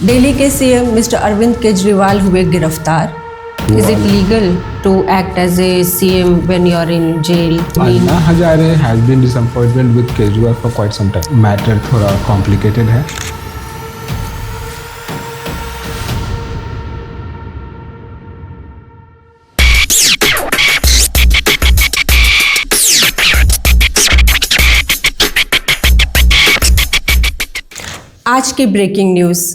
दिल्ली के CM mister Arvind Kejriwal हुए गिरफ्तार। Is it legal to act as a CM when you are in jail? Anna Hazare has been disappointment with Kejriwal for quite some time. Matter थोड़ा complicated है। आज की breaking news,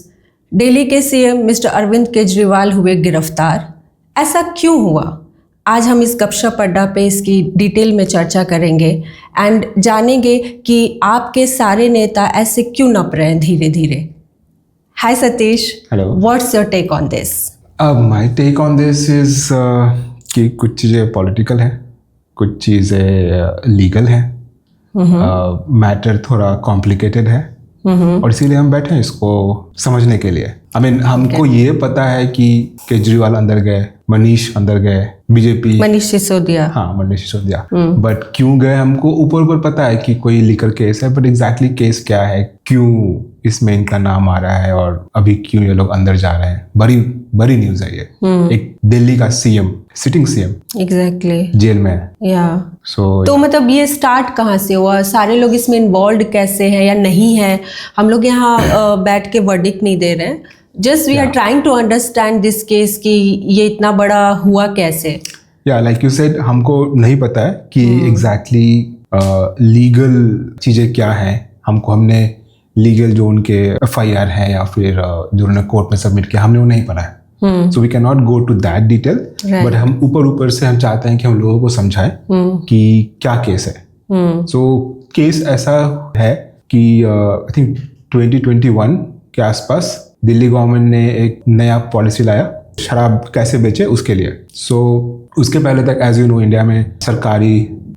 Delhi के CM mister Arvind Kejriwal हुए गिरफ्तार। ऐसा क्यों हुआ? आज हम इस गपशप अड्डा पे इसकी डिटेल में चर्चा करेंगे एंड जानेंगे कि आपके सारे नेता ऐसे क्यों नप रहे हैं धीरे धीरे। Hi Satish, hello. What's your take on this? My take on this is कि कुछ चीज़ें पॉलिटिकल है, कुछ चीज़ें लीगल है, मैटर थोड़ा कॉम्प्लिकेटेड है और इसीलिए हम बैठे हैं इसको समझने के लिए। हमको ये पता है कि केजरीवाल अंदर गए, मनीष अंदर गए, बीजेपी मनीष सिसोदिया, हाँ मनीष सिसोदिया, बट क्यों गए हमको ऊपर ऊपर पता है कि कोई लीकर केस है, बट एग्जैक्टली केस क्या है, क्यों इसमें इनका नाम आ रहा है और अभी क्यों ये लोग अंदर जा रहे हैं। बड़ी न्यूज है ये। एक दिल्ली का सीएम, सिटिंग सीएम एग्जैक्टली जेल में है। या So, तो मतलब ये स्टार्ट कहाँ से हुआ? सारे लोग इसमें इन्वॉल्व कैसे हैं या नहीं है? हम लोग यहाँ बैठ के वर्डिक्ट नहीं दे रहे हैं, just we are trying to understand this case कि ये इतना बड़ा हुआ कैसे। या लाइक यू सेड, हमको नहीं पता है कि एग्जैक्टली लीगल चीज़ें क्या हैं। हमने लीगल जो उनके FIR है या फिर जो उन्होंने कोर्ट में सबमिट किया, हमने वो नहीं पढ़ा है। So we can not go to that detail, but हम ऊपर से हम चाहते हैं कि हम लोगों को समझाएं कि क्या केस है। सो केस ऐसा है कि आई थिंक 2021 के आसपास दिल्ली गवर्नमेंट ने एक नया पॉलिसी लाया शराब कैसे बेचे उसके लिए। सो उसके पहले तक एज यू नो इंडिया में सरकारी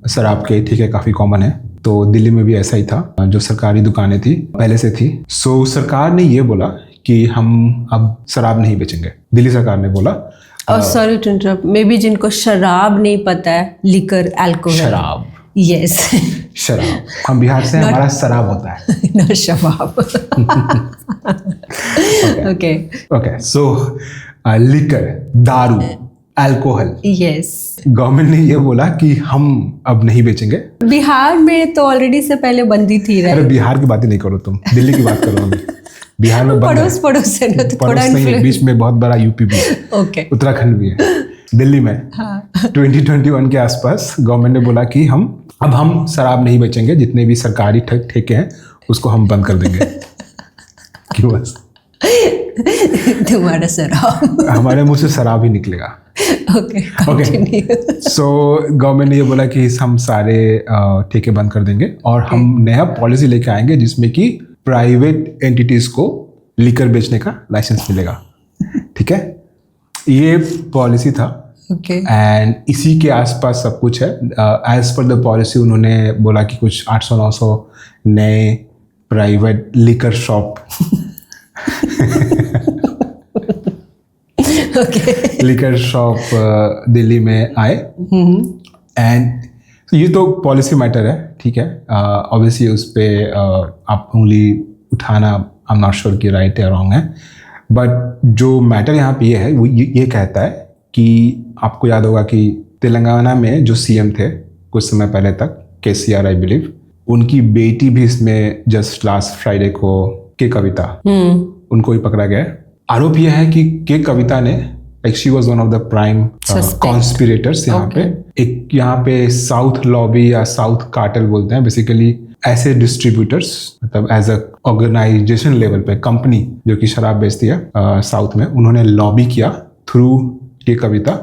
शराब के ठेके काफ़ी कॉमन है, तो दिल्ली में भी ऐसा ही था। जो सरकारी दुकानें थी पहले से थी। सो सरकार ने ये बोला कि हम अब शराब नहीं बेचेंगे। दिल्ली सरकार ने बोला। Sorry to interrupt, maybe जिनको शराब नहीं पता है, लिकर, अल्कोहल, शराब, यस शराब, हम बिहार से, हमारा शराब होता है ना शबाब। ओके सो लिकर, दारू, अल्कोहल, यस। गवर्नमेंट ने ये बोला कि हम अब नहीं बेचेंगे। बिहार में तो ऑलरेडी से पहले बंदी थी। अरे बिहार की बात ही नहीं करो तुम, दिल्ली की बात करो। अभी बिहार में पड़ोस है ना, तो थोड़ा नहीं, बीच में बहुत बड़ा यूपी भी है, ओके, उत्तराखंड भी है। दिल्ली में 2021 के आसपास गवर्नमेंट ने बोला कि हम शराब नहीं बेचेंगे, जितने भी सरकारी ठेके हैं उसको हम बंद कर देंगे। क्यों? बस तुम्हारा शराब, हमारे मुंह से शराब ही निकलेगा। ओके। सो गवर्नमेंट ने ये बोला कि हम सारे ठेके बंद कर देंगे और हम नया पॉलिसी लेके आएंगे जिसमें कि प्राइवेट एंटिटीज को लिकर बेचने का लाइसेंस मिलेगा। ठीक है, ये पॉलिसी था एंड इसी के आसपास सब कुछ है। एज पर द पॉलिसी उन्होंने बोला कि कुछ 800-900 नए private liquor shop liquor shop Delhi में आए एंड ये तो पॉलिसी मैटर है। ठीक है, ऑब्वियसली उस पर आप उंगली उठाना आई एम नॉट श्योर कि राइट या रॉन्ग है, बट जो मैटर यहाँ पे ये है वो ये कहता है कि आपको याद होगा कि तेलंगाना में जो सीएम थे कुछ समय पहले तक, KCR आई बिलीव, उनकी बेटी भी इसमें जस्ट लास्ट फ्राइडे को के कविता, उनको भी पकड़ा गया। आरोप यह है कि के कविता ने she was one of the prime conspirators यहाँ पे। एक यहाँ पे साउथ लॉबी या साउथ कार्टेल बोलते हैं बेसिकली, ऐसे डिस्ट्रीब्यूटर्स, मतलब एज अ ऑर्गेनाइजेशन लेवल पे कंपनी जो कि शराब बेचती है साउथ में, उन्होंने लॉबी किया थ्रू के कविता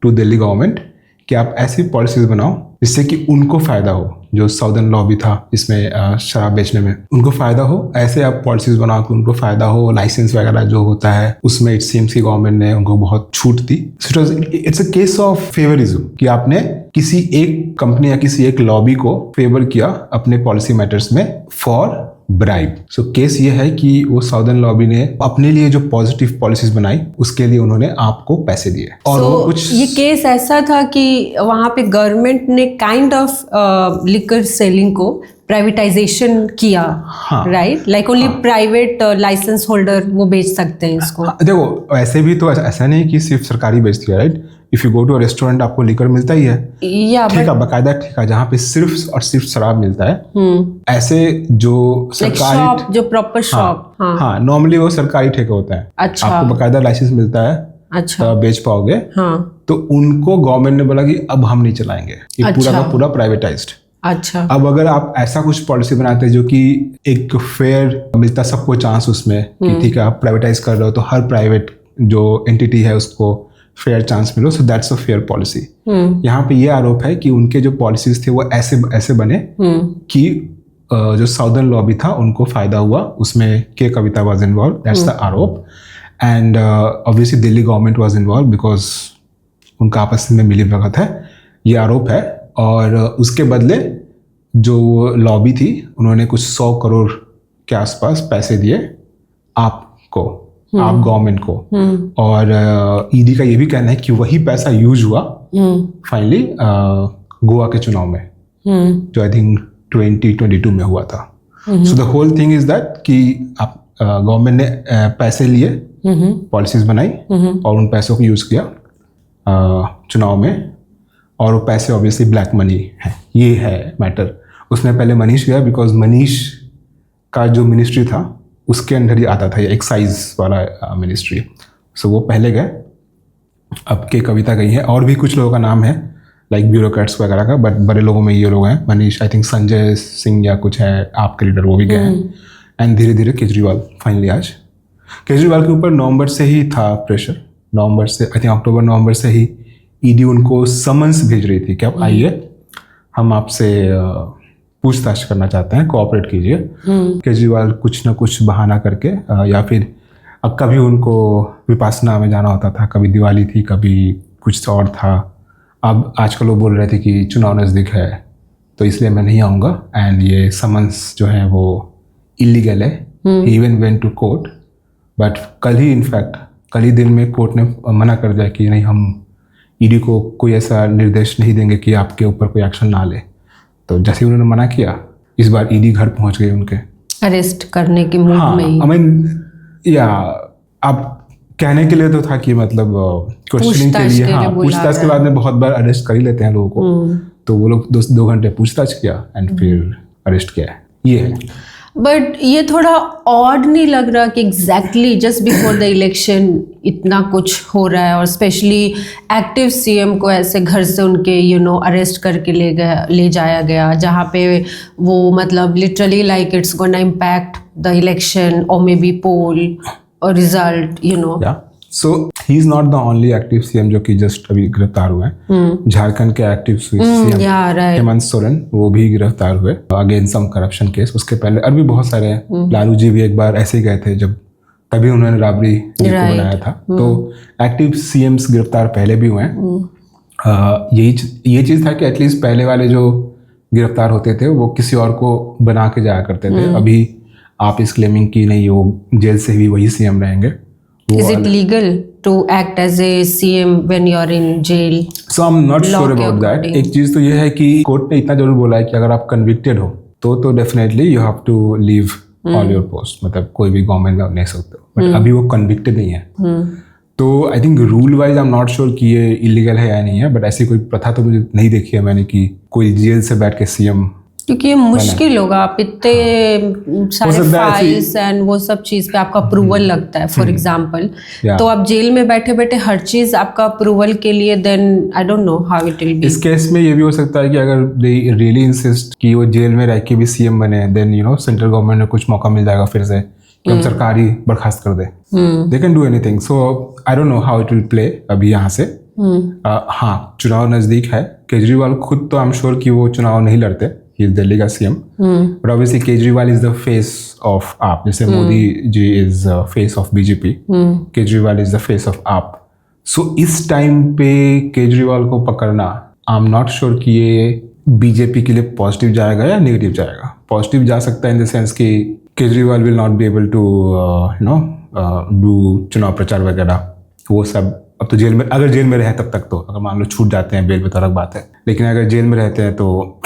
टू दिल्ली गवर्नमेंट कि आप ऐसी पॉलिसीज बनाओ जिससे कि उनको फायदा हो। जो साउदर्न लॉबी था इसमें शराब बेचने में, उनको फायदा हो, ऐसे आप पॉलिसीज बनाओ कि उनको फायदा हो। लाइसेंस वगैरह जो होता है उसमें इट सीम्स की गवर्नमेंट ने उनको बहुत छूट दी। It's a case of favouritism कि आपने किसी एक कंपनी या किसी एक लॉबी को फेवर किया अपने पॉलिसी मैटर्स में फॉर ब्राइब। सो केस ये है कि वो साउदर्न लॉबी ने अपने लिए जो पॉजिटिव पॉलिसीज बनाई उसके लिए उन्होंने आपको पैसे दिए। और वो कुछ ये केस ऐसा था कि वहाँ पे गवर्नमेंट ने काइंड ऑफ लिकर सेलिंग को प्राइवेटाइजेशन किया, हाँ। Right, like only private licence holder वो बेच सकते हैं इसको। हाँ, देखो ऐसे भी तो ऐसा नहीं कि सिर्फ सरकारी बेचती है, right. If you go to restaurant आपको लिकर मिलता ही है, या ठीक है, बाकायदा, ठीक है, जहाँ पे सिर्फ और सिर्फ शराब मिलता है। ऐसे जो सरकारी शॉप, जो प्रॉपर शॉप, हाँ, नॉर्मली वो सरकारी ठेके होता है। अच्छा। आपको बाकायदा लाइसेंस मिलता है, अच्छा, तो आप बेच पाओगे। हाँ, तो उनको गवर्नमेंट ने बोला कि अब हम नहीं चलाएंगे, ये पूरा का पूरा प्राइवेटाइज्ड। अच्छा। अब अगर आप ऐसा कुछ पॉलिसी बनाते हैं जो कि एक फेयर मिलता सबको चांस उसमें, कि ठीक है आप प्राइवेटाइज कर रहे हो तो हर प्राइवेट जो एंटिटी है उसको फेयर चांस मिलो, so that's a fair policy. यहाँ पे ये आरोप है कि उनके जो पॉलिसीज थे वो ऐसे बने कि जो साउदर्न लॉबी था उनको फायदा हुआ, उसमें के कविता वाज इन्वॉल्व, दैट्स द आरोप। And obviously Delhi government was involve because उनका आपस में मिली भगत है, ये आरोप है। और उसके बदले जो लॉबी थी उन्होंने कुछ 100 करोड़ के आसपास पैसे दिए आपको, आप गवर्नमेंट को। और ईडी का ये भी कहना है कि वही पैसा यूज हुआ फाइनली गोवा के चुनाव में, जो आई थिंक 2022 में हुआ था। So the whole thing is that कि आप गवर्नमेंट ने पैसे लिए, पॉलिसीज बनाई और उन पैसों को यूज किया चुनाव में, और वो पैसे ऑब्वियसली ब्लैक मनी है, ये है मैटर। उसने पहले मनीष गया बिकॉज मनीष का जो मिनिस्ट्री था उसके अंदर ही आता था, ये एक्साइज वाला मिनिस्ट्री, सो वो पहले गए। अब के कविता गई है, और भी कुछ लोगों का नाम है लाइक ब्यूरोक्रेट्स वगैरह का, बट बड़े लोगों में ये लोग हैं। मनीष, आई थिंक संजय सिंह या कुछ है आपके लीडर, वो भी गए हैं। एंड धीरे धीरे केजरीवाल फाइनली, आज केजरीवाल के ऊपर नवंबर से ही था प्रेशर, नवंबर से आई थिंक अक्टूबर नवंबर से ही ईडी उनको समन्स भेज रही थी कि आप आइए, हम आपसे पूछताछ करना चाहते हैं, कोऑपरेट कीजिए। केजरीवाल कुछ ना कुछ बहाना करके या फिर अब कभी उनको विपासना में जाना होता था, कभी दिवाली थी, कभी कुछ और था। अब आजकल वो बोल रहे थे कि चुनाव नज़दीक है तो इसलिए मैं नहीं आऊँगा, एंड ये समन्स जो है वो इलीगल है। He even went to court, but कल ही दिन में कोर्ट ने मना कर दिया कि नहीं, हम ईडी को कोई ऐसा निर्देश नहीं देंगे कि आपके ऊपर कोई एक्शन ना ले। तो जैसे उन्होंने मना किया, इस बार ईडी घर पहुंच गई उनके, अरेस्ट करने की मूड में ही। आई मीन या अब कहने के लिए तो था कि मतलब क्वेश्चनिंग के लिए, हाँ, पूछताछ के बाद में बहुत बार अरेस्ट कर ही लेते हैं लोगों को, तो वो लोग 2 घंटे पूछताछ किया एंड फिर अरेस्ट किया, ये है। बट ये थोड़ा ऑड नहीं लग रहा कि exactly just before the election इतना कुछ हो रहा है, और स्पेशली एक्टिव सीएम को ऐसे घर से उनके अरेस्ट करके ले जाया गया, जहाँ पे वो मतलब literally like it's gonna impact the election और मे बी पोल और result, so he is not the only active CM जो कि जस्ट अभी गिरफ्तार हुए हैं। झारखंड के एक्टिव सीएम हेमंत सोरेन, वो भी गिरफ्तार हुए अगेंस्ट सम करप्शन केस। उसके पहले और भी बहुत सारे हैं। लालू जी भी एक बार ऐसे ही गए थे, जब तभी उन्होंने राबड़ी को बनाया था। तो एक्टिव सीएम्स गिरफ्तार पहले भी हुए हैं। ये चीज़ था कि एटलीस्ट पहले वाले जो गिरफ्तार होते थे वो किसी और को बना के जाया करते थे। अभी आप इस क्लेमिंग की नहीं, वो जेल से भी वही सीएम रहेंगे। Is it legal to act as a CM when you are in jail? So I'm not sure about that. एक चीज तो ये है कि कोर्ट ने इतना जरूर बोला है कि अगर आप कन्विक्टेड हो तो definitely you have to leave all your post, मतलब कोई भी गवर्नमेंट में नहीं सकते हो। बट अभी वो कन्विक्टेड नहीं है, तो I think rule wise I am not sure कि ये इलीगल है या नहीं है। बट ऐसी कोई प्रथा तो मुझे नहीं देखी है मैंने कि कोई जेल से बैठ के सीएम, क्योंकि ये मुश्किल होगा, आप इतने सारे फाइल्स एंड वो सब चीज़ पे आपका अप्रूवल लगता है फॉर एग्जांपल, तो आप जेल में बैठे बैठे हर चीज़ आपका अप्रूवल के लिए, then I don't know how it will be. इस केस में ये भी हो सकता है कि अगर दे रियली इंसिस्ट कि वो जेल में रह के भी सीएम बने, देन सेंट्रल गवर्नमेंट ने कुछ मौका मिल जाएगा फिर से कि हम सरकार ही बर्खास्त कर दे। They can do anything, so I don't know how it will play अभी यहाँ से। हाँ, चुनाव नज़दीक है। केजरीवाल खुद तो आई एम श्योर कि वो चुनाव नहीं लड़ते, he is Delhi का CM, but obviously Kejriwal is the face of AAP. जैसे Modi ji is face of BJP, Kejriwal is the face of AAP. So इस टाइम पे केजरीवाल को पकड़ना, आई एम नॉट श्योर कि ये बीजेपी के लिए पॉजिटिव जाएगा या नेगेटिव जाएगा। पॉजिटिव जा सकता है इन द सेंस कि Kejriwal will not be able to do चुनाव प्रचार वगैरह, वो सब। अब तो जेल में, अगर जेल में रहे तब तक तो, अगर मान लो छूट जाते हैं बेल पे तो अलग बात है, लेकिन अगर जेल में रहते हैं तो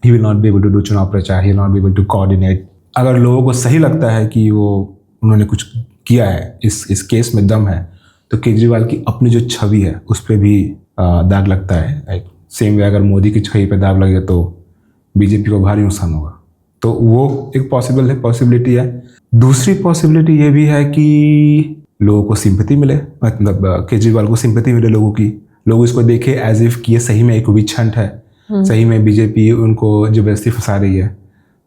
he will not be able to do चुनाव प्रचार, he will not be able to coordinate. अगर लोगों को सही लगता है कि उन्होंने कुछ किया है, इस केस में दम है, तो केजरीवाल की अपनी जो छवि है उस पर भी दाग लगता है। लाइक सेम वे अगर मोदी की छवि पे दाग लगे तो बीजेपी को भारी नुकसान होगा। तो वो एक पॉसिबिलिटी है। दूसरी पॉसिबिलिटी ये भी है कि लोगों को सिंपैथी मिले, मतलब केजरीवाल को सिंपैथी मिले लोगों की, लोग इसको देखे एज इफ कि ये सही में एक विच हंट है, सही में बीजेपी उनको जबरदस्ती फंसा रही है।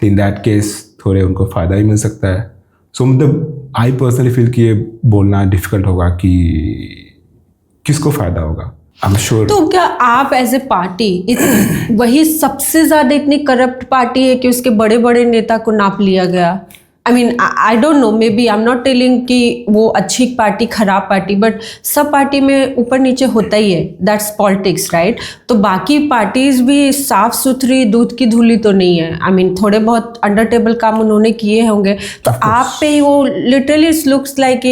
तो इन दैट केस थोड़े उनको फ़ायदा ही मिल सकता है। सो मतलब आई पर्सनली फील कि ये बोलना डिफिकल्ट होगा कि किसको फ़ायदा होगा। आई एम श्योर। तो क्या आप एज ए पार्टी वही सबसे ज्यादा इतनी करप्ट पार्टी है कि उसके बड़े बड़े नेता को नाप लिया गया? I mean I don't know, maybe I am not telling कि वो अच्छी पार्टी खराब पार्टी, बट सब पार्टी में ऊपर नीचे होता ही है, दैट्स पॉलिटिक्स राइट। तो बाकी पार्टीज भी साफ सुथरी दूध की धूली तो नहीं है। आई मीन थोड़े बहुत अंडर टेबल काम उन्होंने किए होंगे, तो आप पे वो literally it looks like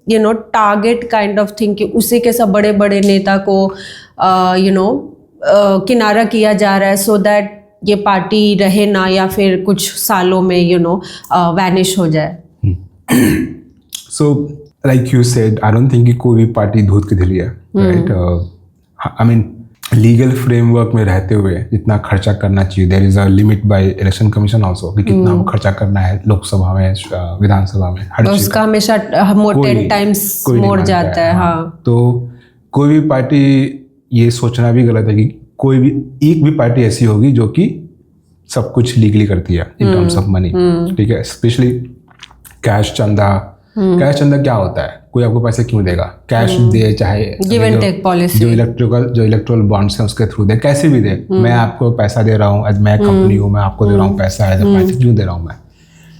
you know target kind of thing कि उसी के सब बड़े बड़े नेता को यू नो किनारा किया जा रहा है सो दैट ये पार्टी रहे ना, या फिर कुछ सालों में यू नो वैनिश हो जाए। So like you said, I don't think कि कोई भी पार्टी दूध की धुली है, right. I mean legal framework में रहते हुए जितना खर्चा करना चाहिए, there is a limit by election commission also कि कितना वो खर्चा करना है लोकसभा में, विधानसभा में, हर चीज उसका हमेशा 10 टाइम्स मोर जाता है। हाँ, तो कोई भी पार्टी ये सोचना भी गलत है कि कोई भी एक भी पार्टी ऐसी होगी जो कि सब कुछ लीगली करती है इन टर्म्स ऑफ मनी, ठीक है। स्पेशली कैश चंदा। कैश चंदा क्या होता है? कोई आपको पैसे क्यों देगा? कैश दे, चाहे गिव एंड टेक पॉलिसी, जो इलेक्ट्रल बॉन्ड्स हैं उसके थ्रू दे, कैसे भी दे। मैं आपको पैसा दे रहा हूँ, मैं कंपनी हूँ, मैं आपको दे रहा हूँ पैसा, एज अ पार्टी क्यों दे रहा हूँ मैं?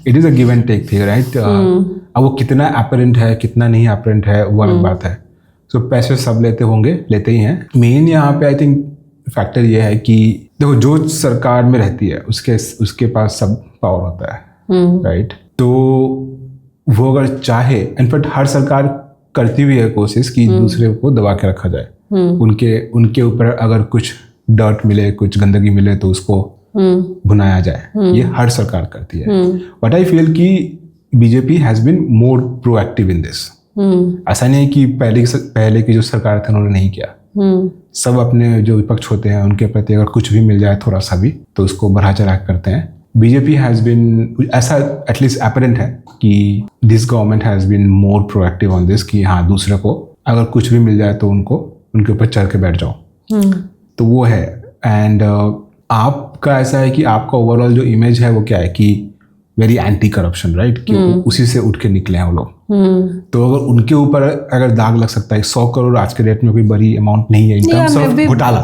It is a give and take thing, right. अब वो कितना अपरेंट है, कितना नहीं अपरेंट है, वो अलग बात है। सो पैसे सब लेते होंगे, लेते ही हैं। मेन यहाँ पे आई थिंक फैक्टर ये है कि देखो, जो सरकार में रहती है उसके पास सब पावर होता है, राइट। तो वो अगर चाहे, इनफैक्ट हर सरकार करती हुई है कोशिश कि दूसरे को दबा के रखा जाए, उनके ऊपर अगर कुछ डर्ट मिले, कुछ गंदगी मिले तो उसको भुनाया जाए। ये हर सरकार करती है। बट आई फील कि BJP has been more proactive in this. ऐसा नहीं है कि पहले की जो सरकार थी उन्होंने नहीं किया। सब अपने जो विपक्ष होते हैं उनके प्रति अगर कुछ भी मिल जाए थोड़ा सा भी तो उसको बढ़ा चढ़ा करते हैं। बीजेपी हैज बीन, ऐसा एटलीस्ट अपरेंट है कि this government has been more proactive on this कि हाँ, दूसरे को अगर कुछ भी मिल जाए तो उनके ऊपर चढ़ के बैठ जाओ। तो वो है। एंड आपका ऐसा है कि आपका ओवरऑल जो इमेज है वो क्या है कि वेरी एंटी करप्शन, राइट, कि उसी से उठ के निकले हैं वो लोग। तो अगर उनके ऊपर अगर दाग लग सकता है, 100 करोड़ आज के डेट में कोई बड़ी अमाउंट नहीं है इन टर्म्स ऑफ घोटाला।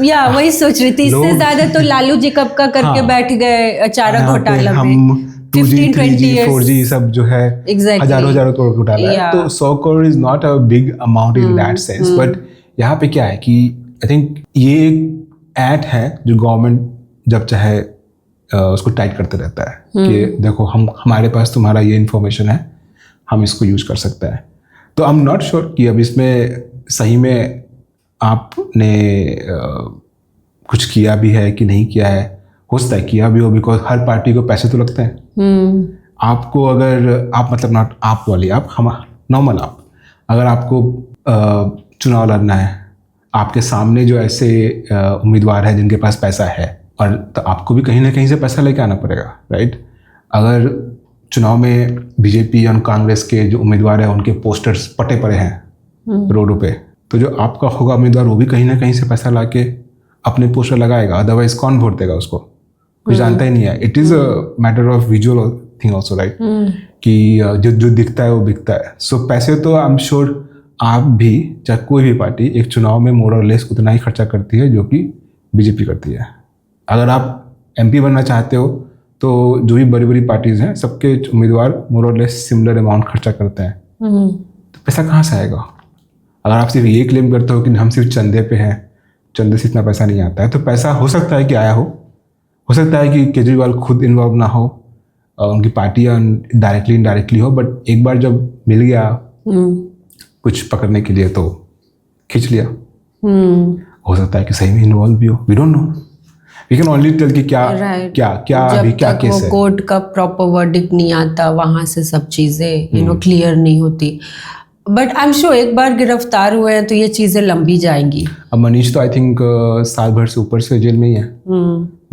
या वही सोच रही थी, इससे ज्यादा तो लालू जी कब का करके बैठ गए चारा घोटाला में। हम 2G, 3G, 4G सब जो है हजारों करोड़ घोटाला है। तो 100 crore is not a big amount in that sense. But यहाँ पे क्या है कि आई थिंक ये एक एक्ट है जो गवर्नमेंट जब चाहे उसको टाइट करते रहता है कि देखो, हमारे पास तुम्हारा ये इन्फॉर्मेशन है, हम इसको यूज कर सकते हैं। तो आई एम नॉट श्योर कि अब इसमें सही में आपने कुछ किया भी है कि नहीं किया है। हो सकता है किया भी हो, बिकॉज हर पार्टी को पैसे तो लगते हैं। आपको अगर आप मतलब नॉट आप वाली, आप हम नॉर्मल आप, अगर आपको चुनाव लड़ना है, आपके सामने जो ऐसे उम्मीदवार हैं जिनके पास पैसा है, और तो आपको भी कहीं ना कहीं से पैसा लेके आना पड़ेगा, राइट। अगर चुनाव में बीजेपी और कांग्रेस के जो उम्मीदवार हैं उनके पोस्टर्स पटे पड़े हैं रोडों पे, तो जो आपका होगा उम्मीदवार वो भी कहीं ना कहीं से पैसा लाके अपने पोस्टर लगाएगा। अदरवाइज कौन वोट देगा उसको? कुछ जानता ही नहीं है। It is a matter of visual thing also, right, कि जो दिखता है वो बिकता है। सो पैसे तो आई एम श्योर आप भी, चाहे कोई भी पार्टी, एक चुनाव में मोर और लेस उतना ही खर्चा करती है जो कि बीजेपी करती है। अगर आप MP बनना चाहते हो तो जो भी बड़ी बड़ी पार्टीज हैं सबके उम्मीदवार मोर और लेस सिमिलर अमाउंट खर्चा करते हैं। तो पैसा कहाँ से आएगा? अगर आप सिर्फ ये क्लेम करते हो कि हम सिर्फ चंदे पे हैं, चंदे से इतना पैसा नहीं आता है, तो पैसा हो सकता है कि आया हो सकता है कि केजरीवाल खुद इन्वॉल्व ना हो, उनकी पार्टियाँ डायरेक्टली इनडायरेक्टली हो, बट एक बार जब मिल गया कुछ पकड़ने के लिए तो खींच लिया। हो सकता है कि सही में इन्वॉल्व भी हो, we don't know. We can only tell कि क्या Right. क्या क्या अभी जब क्या तक केस वो है। कोर्ट का प्रॉपर वर्डिक्ट नहीं आता वहां से सब चीजें क्लियर नहीं होती। बट आई एम श्योर एक बार गिरफ्तार हुए हैं तो ये चीजें लंबी जाएंगी। अब मनीष तो आई थिंक साल भर से ऊपर से जेल में ही है।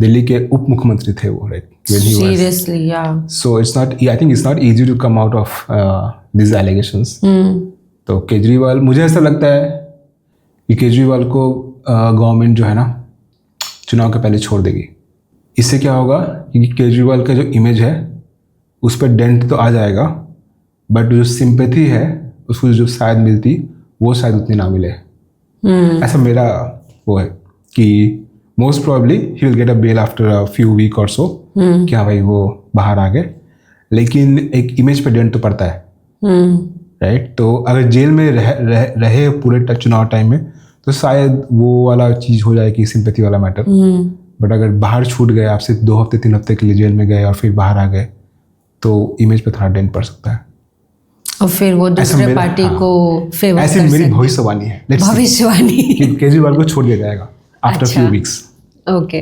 दिल्ली के उप मुख्यमंत्री थे वो, राइट? सीरियसली या so it's not, I think it's not easy to come out of this allegations. तो केजरीवाल, मुझे ऐसा लगता है कि केजरीवाल को गवर्नमेंट जो है ना चुनाव के पहले छोड़ देगी। इससे क्या होगा कि केजरीवाल का जो इमेज है उस पर डेंट तो आ जाएगा, बट जो सिंपैथी है उसको जो शायद मिलती वो शायद उतनी ना मिले। ऐसा मेरा वो है कि most probably he will get a bail after a few week और सो, कि हाँ भाई वो बाहर आ गए, लेकिन एक इमेज पे डेंट तो पड़ता है, राइट? तो अगर जेल में रहे पूरे चुनाव टाइम में तो शायद वो वाला चीज़ हो जाए कि सिंपैथी वाला मैटर। बट अगर बाहर छूट गए, आपसे 2 हफ्ते 3 हफ्ते के लिए जेल में गए और फिर बाहर आ गए, तो इमेज पे थोड़ा डेंट पड़ सकता है। और फिर वो दूसरे पार्टी को फेवर ऐसी कर मेरी सकते भविष्यवाणी है। Let's see भविष्यवाणी। कि केजरीवाल को छोड़ दिया जाएगा आफ्टर अच्छा। Few weeks. Okay,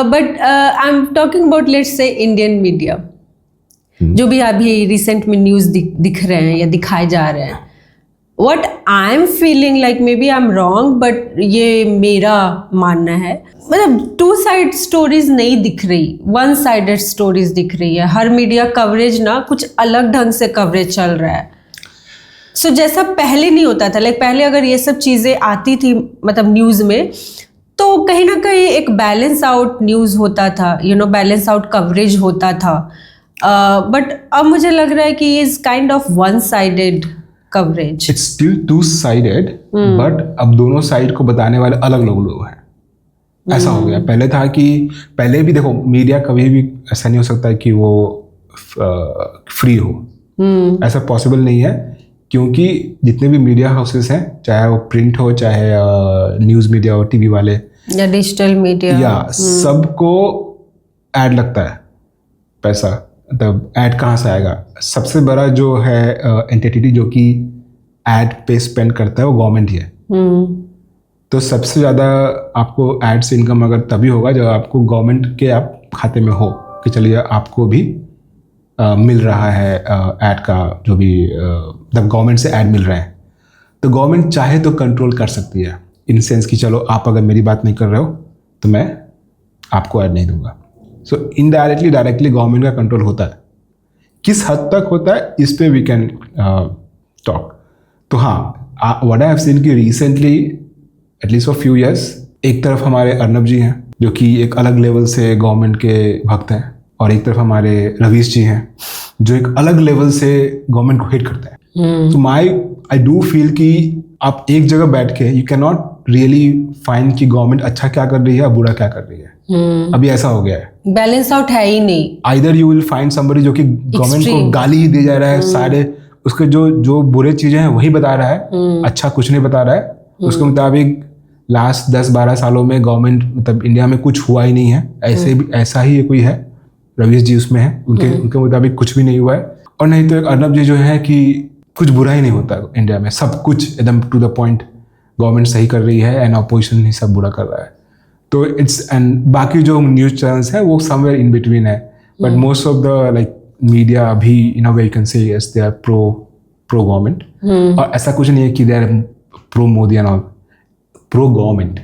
but I am talking about let's say Indian media, जो भी अभी रिसेंट में न्यूज़ दिख रहे हैं या दिखाए जा रहे हैं, what I am feeling like, maybe I am wrong but ये मेरा मानना है, मतलब 2 साइड स्टोरीज नहीं दिख रही, 1 साइडेड स्टोरीज दिख रही है। हर मीडिया कवरेज ना कुछ अलग ढंग से कवरेज चल रहा है। सो जैसा पहले नहीं होता था, लाइक पहले अगर ये सब चीज़ें आती थी मतलब न्यूज़ में, तो कहीं ना कहीं एक बैलेंस आउट न्यूज़ होता था, बैलेंस आउट कवरेज होता था। बट अब मुझे लग रहा है कि is kind of 1 sided coverage. It's still 2 sided, but अब दोनों साइड को बताने वाले अलग लोग हैं। ऐसा हो गया। पहले था कि पहले भी देखो, मीडिया कभी भी ऐसा नहीं हो सकता है कि वो फ्री हो, ऐसा पॉसिबल नहीं है, क्योंकि जितने भी मीडिया हाउसेस हैं, चाहे वो प्रिंट हो, चाहे न्यूज़ मीडिया हो, टीवी वाले या डिजिटल मीडिया, या सबको ऐड लगता है पैसा। मतलब ऐड कहाँ से आएगा? सबसे बड़ा जो है एंटिटी जो कि ऐड पे स्पेंड करता है वो गवर्नमेंट ही है। तो सबसे ज़्यादा आपको ऐड से इनकम अगर तभी होगा जब आपको गवर्नमेंट के आप खाते में हो कि चलिए आपको भी मिल रहा है ऐड का जो भी जब गवर्नमेंट से ऐड मिल रहे हैं, तो गवर्नमेंट चाहे तो कंट्रोल कर सकती है, इन सेंस कि चलो आप अगर मेरी बात नहीं कर रहे हो तो मैं आपको ऐड नहीं दूंगा। सो इनडायरेक्टली डायरेक्टली गवर्नमेंट का कंट्रोल होता है। किस हद तक होता है इस पे वी कैन टॉक। तो हाँ, व्हाट आई हैव सीन कि recently at least for few years, एक तरफ हमारे अर्नब जी हैं जो कि एक अलग लेवल से गवर्नमेंट के भक्त हैं, और एक तरफ हमारे रवीश जी हैं जो एक अलग लेवल से गवर्नमेंट को हेट करते हैं। तो आई डू फील कि आप एक जगह बैठ के you can not really find कि गवर्नमेंट अच्छा क्या कर रही है, बुरा क्या कर रही है। अभी ऐसा हो गया है, बैलेंस आउट है ही नहीं। Either you will find somebody जो कि गवर्नमेंट को गाली ही दे जा रहा है, सारे उसके जो बुरे चीजें हैं वही बता रहा है, अच्छा कुछ नहीं बता रहा है। उसके मुताबिक लास्ट 10-12 सालों में गवर्नमेंट मतलब इंडिया में कुछ हुआ ही नहीं है। ऐसे भी ऐसा ही कोई है, रवीश जी उसमें है, उनके मुताबिक कुछ भी नहीं हुआ है। और नहीं तो एक अर्नब जी जो है कि कुछ बुरा ही नहीं होता इंडिया में, सब कुछ एकदम टू द पॉइंट गवर्नमेंट सही कर रही है एंड अपोजिशन ही सब बुरा कर रहा है। तो इट्स एंड बाकी जो न्यूज़ चैनल्स हैं वो समवेयर इन बिटवीन है, but most of the like media अभी in a way you can say yes they are pro government. और ऐसा कुछ नहीं है कि they are pro Modi and all, pro government.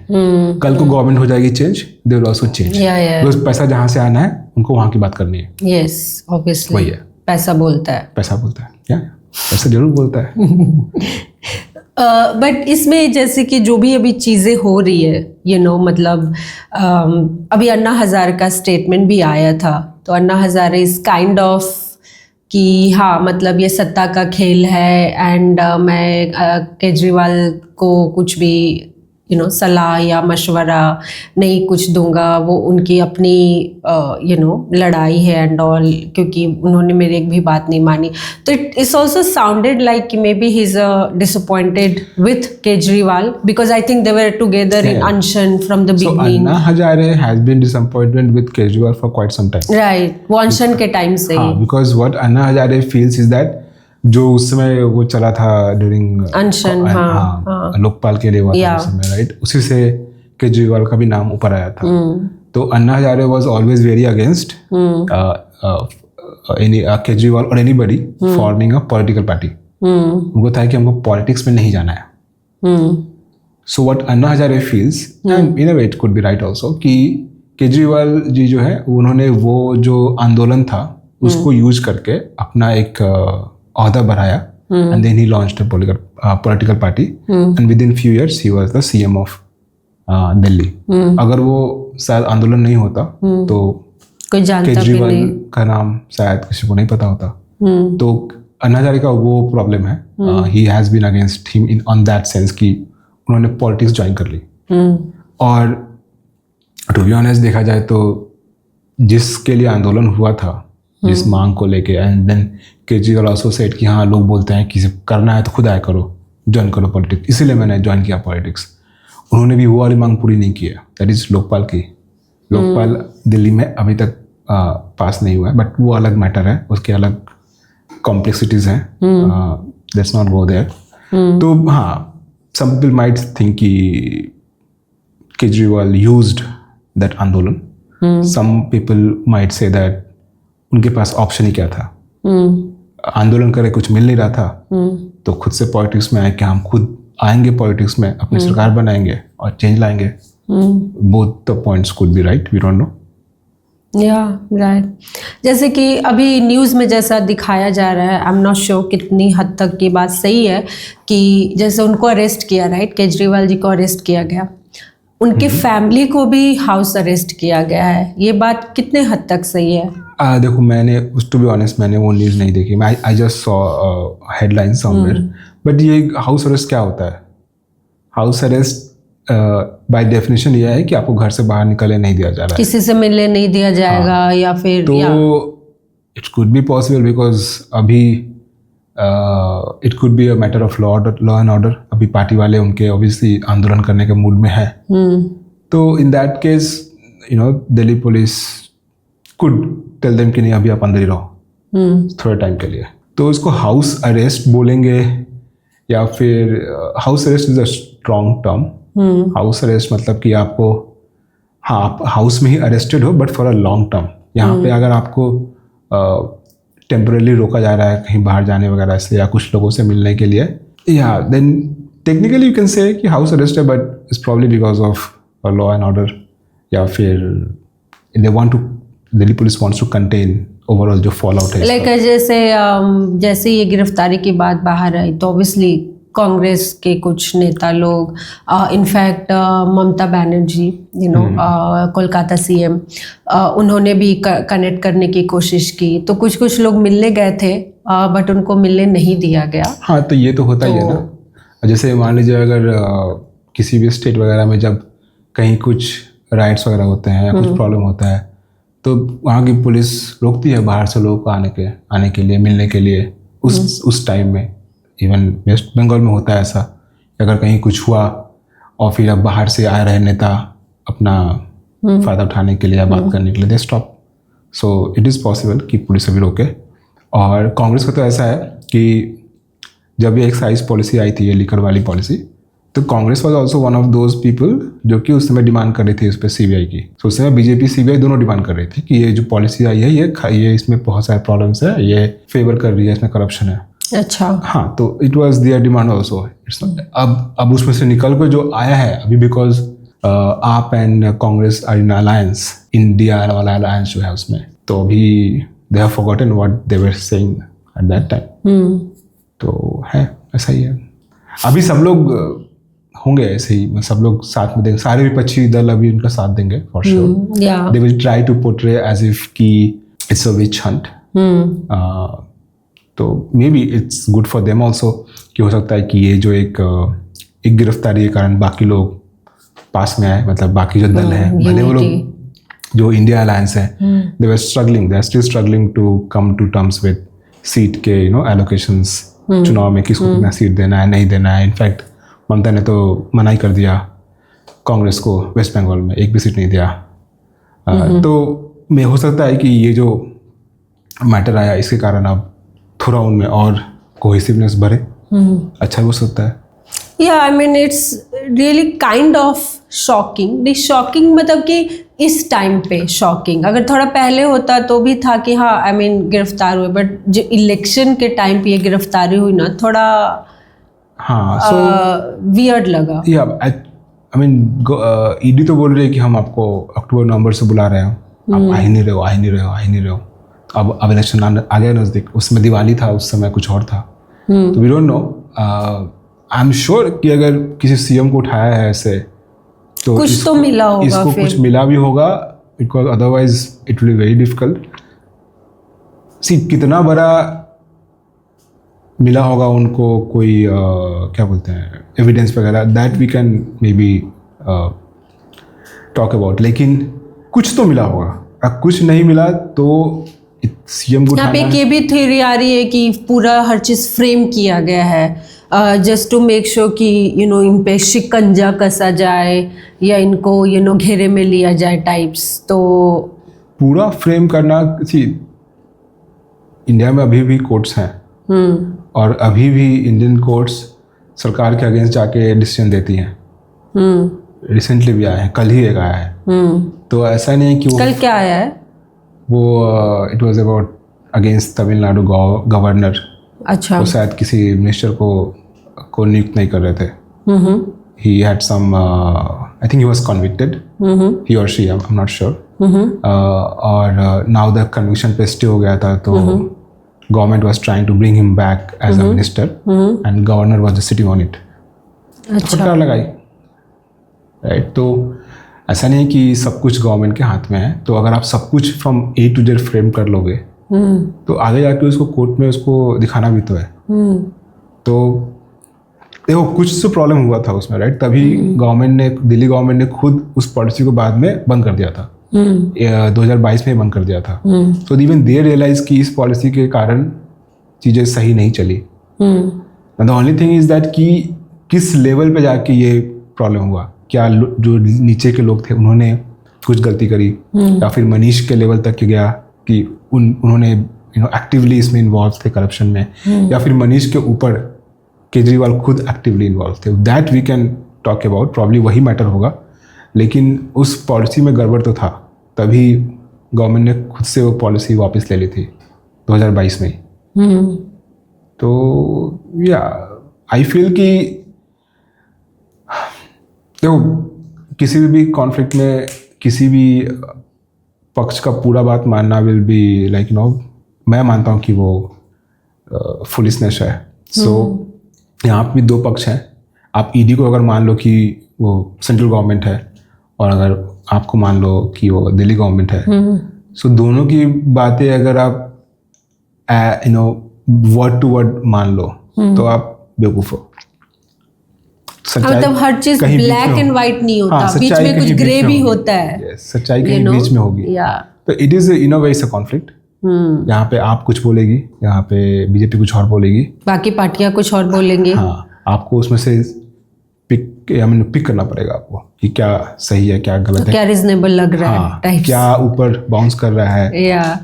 कल को गवर्नमेंट हो जाएगी change, they will also change, because पैसा जहाँ से आना है उनको वहाँ की बात करनी है। यस, ऑब्वियसली वही है, पैसा बोलता है, पैसा बोलता है, क्या पैसा जरूर बोलता है। बट इसमें जैसे कि जो भी अभी चीज़ें हो रही है मतलब अभी अन्ना हज़ारे का स्टेटमेंट भी आया था, तो अन्ना हज़ारे इज़ काइंड ऑफ कि हाँ मतलब ये सत्ता का खेल है एंड मैं केजरीवाल को कुछ भी सलाह या मशवरा नहीं कुछ दूंगा, वो उनकी अपनी लड़ाई है एंड ऑल, क्योंकि उन्होंने मेरी एक भी बात नहीं मानी। तो it is also sounded like कि maybe he is disappointed with Kejriwal because I think they were together in अनशन from the beginning. Anna Hazare has been disappointed with Kejriwal for quite some time, right, वो अनशन के टाइम से। हाँ, because what Anna Hazare feels is that जो उस समय वो चला था ड्यूरिंग अनशन, हाँ, लोकपाल के लिए हुआ था उस समय, राइट? उसी से केजरीवाल का भी नाम ऊपर आया था। तो Anna Hazare was always very against Kejriwal और anybody forming a political party. उनको था कि हमको पॉलिटिक्स में नहीं जाना है। So what Anna Hazare feels, and in a way it could be right also, कि केजरीवाल जी जो है उन्होंने वो जो आंदोलन था उसको यूज करके अपना एक ओहदा बढ़ाया, and then he launched a political party, and within few years he was the CM of Delhi. अगर वो शायद आंदोलन नहीं होता तो कोई जानता भी केजरीवाल नहीं। का नाम शायद किसी को नहीं पता होता। तो अन्ना हजारे का वो प्रॉब्लम है, he has been against him in on that sense कि उन्होंने पॉलिटिक्स ज्वाइन कर ली। और टू बी ऑनेस्ट देखा जाए तो जिसके लिए आंदोलन हुआ था, जिस मांग को लेके, and then Kejriwal also said कि हाँ लोग बोलते हैं कि करना है तो खुद आया करो, ज्वाइन करो पॉलिटिक्स, इसीलिए मैंने ज्वाइन किया पॉलिटिक्स। उन्होंने भी वो वाली मांग पूरी नहीं की है, दैट इज लोकपाल की। लोकपाल दिल्ली में अभी तक पास नहीं हुआ है, बट वो अलग मैटर है, उसके अलग कॉम्प्लेक्सिटीज हैं, लेट्स नॉट गो देयर। तो हाँ, some people might think कि केजरीवाल used that आंदोलन। some people might say that उनके पास ऑप्शन ही क्या था, आंदोलन करे कुछ मिल नहीं रहा था, तो खुद से पॉलिटिक्स में आए कि हम खुद आएंगे पॉलिटिक्स में, अपनी सरकार बनाएंगे और चेंज लाएंगे। Both the points could be right, we don't know. Yeah right, जैसे कि अभी न्यूज़ में जैसा दिखाया जा रहा है, आई एम नॉट श्योर कितनी हद तक की बात सही है, कि जैसे उनको अरेस्ट किया, राइट, केजरीवाल जी को अरेस्ट किया गया, उनके फैमिली को भी हाउस अरेस्ट किया गया है, ये बात कितने हद तक सही है? देखो, मैंने टू बी ऑनेस्ट मैंने वो न्यूज़ नहीं देखी, मैं I just saw headline somewhere. But ये हाउस अरेस्ट क्या होता है? हाउस अरेस्ट बाय डेफिनेशन ये है कि आपको घर से बाहर निकलने नहीं दिया जा रहा है, किसी से मिलने नहीं दिया जाएगा। हाँ। या फिर तो it could be possible because अभी it could be a matter of law and order. अभी पार्टी वाले उनके ऑब्वियसली आंदोलन करने के मूड में है, तो in that case Delhi police could tell them कि नहीं अभी आप अंदर ही रहो थोड़े टाइम के लिए। तो इसको हाउस अरेस्ट बोलेंगे या फिर house arrest is a strong term. House arrest मतलब कि आपको, हाँ, आप हाउस में ही अरेस्टेड हो but for a long term. यहाँ पे अगर आपको टेम्पररी रोका जा रहा है कहीं बाहर जाने वगैरह से या कुछ लोगों से मिलने के लिए, या then technically you can say कि हाउस अरेस्ट है, but it's probably because of law and order, या फिर they want to, Delhi police wants to contain overall जो फॉल आउट है। लाइक जैसे ये गिरफ्तारी की बात बाहर आई तो ऑब्वियसली कांग्रेस के कुछ नेता लोग, इनफैक्ट ममता बनर्जी, कोलकाता सीएम, उन्होंने भी कनेक्ट करने की कोशिश की, तो कुछ लोग मिलने गए थे, बट उनको मिलने नहीं दिया गया। हाँ, तो ये तो होता ही है ना। जैसे मान लीजिए अगर किसी भी स्टेट वगैरह में जब कहीं कुछ राइट्स वगैरह होते हैं या कुछ प्रॉब्लम होता है, तो वहाँ की पुलिस रोकती है बाहर से लोगों को आने के लिए, मिलने के लिए उस टाइम में। इवन वेस्ट बंगाल में होता है ऐसा, अगर कहीं कुछ हुआ और फिर अब बाहर से आ रहे नेता अपना फ़ायदा उठाने के लिए या बात करने के लिए, they stop. So it is possible कि पुलिस अभी रोके। और कांग्रेस का तो ऐसा है कि जब ये एक्साइज पॉलिसी आई थी, ये लिकर वाली पॉलिसी, तो Congress was also one of those people जो कि उस समय डिमांड कर रही थी उस पर सीबीआई की। तो उस समय बीजेपी सीबीआई दोनों डिमांड कर रही थी कि ये जो पॉलिसी आई है ये इसमें बहुत सारे प्रॉब्लम्स है, ये फेवर कर रही है, इसमें करप्शन है। अच्छा, हाँ, तो it was their demand also. अब उसमें से निकल कर जो आया है अभी, because AAP and Congress are in alliance, India वाला अलायंस जो है उसमें, तो अभी they have forgotten what they were saying at that time. तो है ऐसा ही है। अभी सब लोग होंगे ऐसे ही, सब लोग साथ में देंगे, सारे विपक्षी दल अभी उनका साथ देंगे for sure. They will try to portray as if कि इट्स अ विच हंट। तो maybe it's good for them also, कि हो सकता है कि ये जो एक गिरफ्तारी के कारण बाकी लोग पास में आए, मतलब बाकी जो दल हैं, भले वो लोग जो इंडिया अलायंस है, they are still struggling to come to terms with seat के एलोकेशंस, चुनाव में किसको कितना सीट देना है, नहीं देना है। इनफैक्ट ममता ने तो मना ही कर दिया कांग्रेस को, वेस्ट बंगाल में एक भी सीट नहीं दिया। तो मैं हो सकता है कि ये जो मैटर आया इसके कारण अब थोड़ा उनमें और कोहेसिवनेस बढ़े, अच्छा हो सकता है। या I mean it's really kind of shocking shocking, मतलब कि इस टाइम पे शॉकिंग, अगर थोड़ा पहले होता तो भी था कि हाँ आई मीन गिरफ्तार हुए, बट जो इलेक्शन के टाइम पे ये गिरफ्तारी हुई ना, थोड़ा हाँ सो वियर्ड लगा। या आई मीन ईडी तो बोल रही है कि हम आपको अक्टूबर नवंबर से बुला रहे हैं, आप आ ही नहीं रहे हो, आ ही नहीं रहे हो, आ ही नहीं रहे हो। अब इलेक्शन आ गया नज़दीक, उसमें दिवाली था, उस समय कुछ और था, तो we don't know. I am sure कि अगर किसी सीएम को उठाया है ऐसे तो कुछ तो मिला होगा, इसको फिर कुछ मिला भी होगा, because otherwise it will be very difficult. See कितना बड़ा मिला होगा उनको, कोई क्या बोलते हैं एविडेंस वगैरह, that we can maybe talk about, लेकिन कुछ तो मिला होगा। अगर कुछ नहीं मिला तो सीएम को यहाँ पे उठाना ये भी थ्योरी आ रही है कि पूरा हर चीज़ फ्रेम किया गया है जस्ट टू मेक श्योर कि इन पे शिकंजा कसा जाए या इनको घेरे में लिया जाए टाइप्स। तो पूरा फ्रेम करना, सी इंडिया में अभी भी कोर्ट्स हैं और अभी भी इंडियन कोर्ट्स सरकार के अगेंस्ट जाके डिसीजन देती हैं। रिसेंटली भी आया है, कल ही एक आया है। तो ऐसा नहीं है कि कल क्या आया है? वो it was about against Tamil Nadu governor. अच्छा। वो शायद किसी मिनिस्टर को नियुक्त नहीं कर रहे थे। He had some, I think he was convicted, he और she, I am not sure. और नाउ द कन्विक्शन पे स्टे हो गया था, तो government was trying to bring him back as a minister and governor was just sitting on it. फटकार लगाई, right. तो ऐसा नहीं है कि सब कुछ गवर्नमेंट के हाथ में है, तो अगर आप सब कुछ from A to Z frame कर लोगे तो आगे जाके उसको कोर्ट में उसको दिखाना भी तो है। तो देखो कुछ तो प्रॉब्लम हुआ था उसमें, राइट। तभी गवर्नमेंट ने, दिल्ली गवर्नमेंट ने खुद उस पॉलिसी को बाद में बंद कर दिया था, 2022 में बंद कर दिया था। तो इवन दे रियलाइज कि इस पॉलिसी के कारण चीज़ें सही नहीं चली। The only thing is that कि किस लेवल पे जाके ये प्रॉब्लम हुआ, क्या जो नीचे के लोग थे उन्होंने कुछ गलती करी, या फिर मनीष के लेवल तक गया कि उन्होंने एक्टिवली इसमें इन्वॉल्व थे करप्शन में, या फिर मनीष के ऊपर केजरीवाल खुद एक्टिवली इन्वॉल्व थे। That we can talk about, probably वही मैटर होगा। लेकिन उस पॉलिसी में गड़बड़ तो था, तभी गवर्नमेंट ने खुद से वो पॉलिसी वापस ले ली थी 2022 में। तो या आई फील कि देखो किसी भी कॉन्फ्लिक्ट में किसी भी पक्ष का पूरा बात मानना विल बी लाइक मैं मानता हूँ कि वो फुलिशनेस है। सो यहाँ पे भी दो पक्ष हैं। आप ईडी को अगर मान लो कि वो सेंट्रल गवर्नमेंट है, और अगर आपको मान लो कि वो दिल्ली गवर्नमेंट है, सो दोनों की बातें अगर आप वर्ड टू वर्ड मान लो तो आप बेवकूफ़ हो। मतलब हर चीज ब्लैक एंड व्हाइट नहीं होता, बीच में कुछ ग्रे भी होता है। सच्चाई कहीं बीच में होगी। तो it is in a way it's a conflict. यहाँ पे आप कुछ बोलेगी, यहाँ पे बीजेपी कुछ और बोलेगी, बाकी पार्टियां कुछ और बोलेंगी। हाँ, आपको उसमें से पिक करना पड़ेगा आपको कि क्या सही है, क्या गलत है, क्या रीजनेबल लग रहा है, क्या ऊपर बाउंस कर रहा है।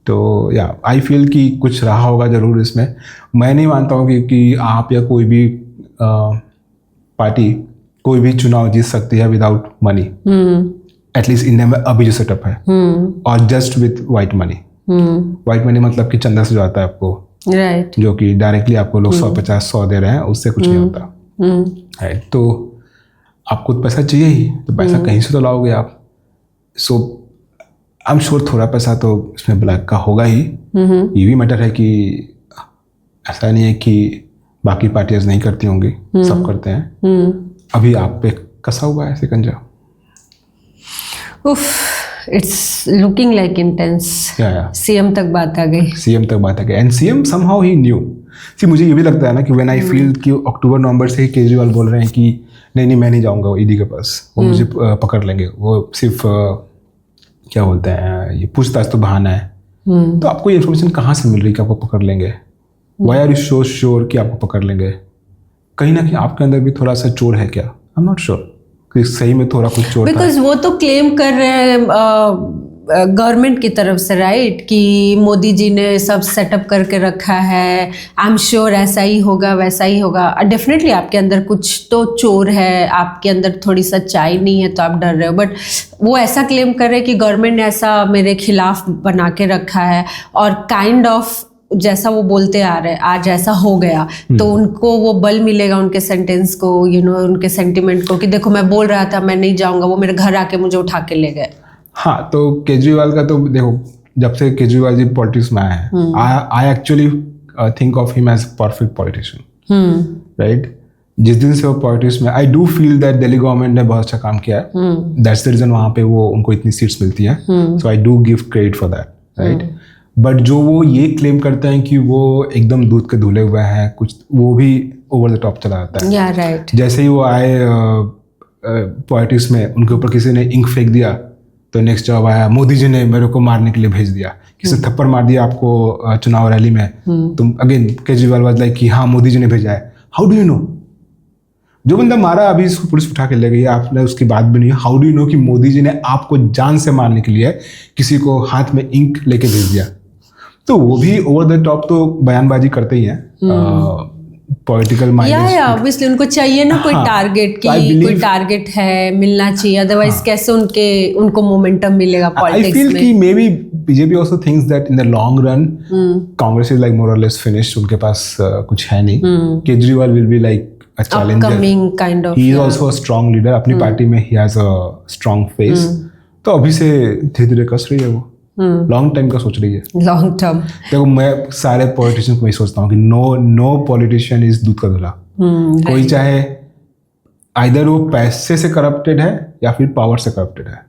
तो या आई फील कि कुछ रहा होगा जरूर इसमें। मैं नहीं मानता हूँ कि आप या कोई भी पार्टी कोई भी चुनाव जीत सकती है विदाउट मनी। एटलीस्ट इंडिया में अभी जो सेटअप है, और just with white money. White money मतलब कि चंदा से जो आता है आपको, राइट, जो कि डायरेक्टली आपको लोग 150-100 दे रहे हैं, उससे कुछ नहीं होता। राइट, तो आपको तो पैसा चाहिए ही, तो पैसा कहीं से तो लाओगे आप। सो आई एम श्योर थोड़ा पैसा तो इसमें ब्लैक का होगा ही। ये भी मैटर है कि ऐसा नहीं है कि बाकी पार्टियां नहीं करती होंगी, सब करते हैं। अभी आप पे कसा हुआ है शिकंजा। उफ, it's looking like intense. CM तक बात आ गई, सीएम तक बात आ गई, and CM somehow he knew. See मुझे ये भी लगता है ना कि व्हेन आई फील कि अक्टूबर नवंबर से ही केजरीवाल बोल रहे हैं कि नहीं मैं नहीं जाऊंगा ईडी के पास, वो मुझे पकड़ लेंगे, वो सिर्फ क्या बोलते हैं, ये पूछताछ तो बहाना है। तो आपको ये इन्फॉर्मेशन कहाँ से मिल रही कि आपको पकड़ लेंगे? Why are you so sure कि आपको पकड़ लेंगे? कहीं ना कहीं आपके अंदर भी थोड़ा सा चोर है क्या? आई एम नॉट श्योर कि सही में थोड़ा कुछ चोर था। बिकॉज वो तो क्लेम कर रहे हैं गवर्नमेंट की तरफ से, राइट, कि मोदी जी ने सब सेटअप करके रखा है, आई एम श्योर ऐसा ही होगा वैसा ही होगा। डेफिनेटली आपके अंदर कुछ तो चोर है, आपके अंदर थोड़ी सच्चाई नहीं है तो आप डर रहे हो, बट वो ऐसा क्लेम कर रहे हैं कि गवर्नमेंट ने ऐसा मेरे खिलाफ बना के रखा है, और काइंड ऑफ जैसा वो बोलते आ रहे हैं आज ऐसा हो गया तो उनको वो बल मिलेगा उनके सेंटेंस को, उनके सेंटिमेंट को, कि देखो मैं बोल रहा था मैं नहीं जाऊंगा, वो मेरे घर आके मुझे उठा के ले गए। हाँ, तो केजरीवाल का तो देखो, जब से केजरीवाल जी पॉलिटिक्स में आए हैं, I actually think of him as perfect politician, right. जिस दिन से वो पॉलिटिक्स में, I do feel that Delhi government ने बहुत अच्छा काम किया है, दैट्स द रीजन वहाँ पे वो उनको इतनी सीट्स मिलती हैं, so I do give credit for that, right. But जो वो ये क्लेम करते हैं कि वो एकदम दूध के धुले हुए हैं, कुछ वो भी ओवर द टॉप चला जाता है। Yeah, right. जैसे ही वो आए पॉलिटिक्स में, उनके ऊपर किसी ने इंक फेंक दिया तो नेक्स्ट जवाब आया, मोदी जी ने मेरे को मारने के लिए भेज दिया, किसी ने थप्पड़ मार दिया आपको चुनाव रैली में, तुम अगेन केजरीवाल वाज लाइक कि हाँ मोदी जी ने भेजा है। How do you know? जो बंदा मारा अभी इसको पुलिस उठा के ले गई, आपने उसकी बात भी नहीं, हाउ डू यू नो कि मोदी जी ने आपको जान से मारने के लिए किसी को हाथ में इंक लेके भेज दिया? तो वो भी ओवर द टॉप तो बयानबाजी करते ही हैं, पॉलिटिकल माइंड। या ऑब्वियसली उनको चाहिए ना कोई टारगेट, कि कोई टारगेट है मिलना चाहिए, अदरवाइज कैसे उनको मोमेंटम मिलेगा पॉलिटिक्स में। आई फील कि may be BJP also thinks that in the long run Congress is like more और लेस फिनिश्ड, उनके पास कुछ है नहीं। Kejriwal will be like a challenger, upcoming kind of, he is also a strong leader, अपनी party में he has a strong face, तो अभी से धीरे धीरे कस रही है वो, लॉन्ग टाइम का सोच रही है, लॉन्ग टर्म। देखो मैं सारे पॉलिटिशियंस को मैं सोचता हूँ कि नो पॉलिटिशियन इज दूध का धुला। कोई चाहे आइदर वो पैसे से करप्टेड है या फिर पावर से करप्टेड है,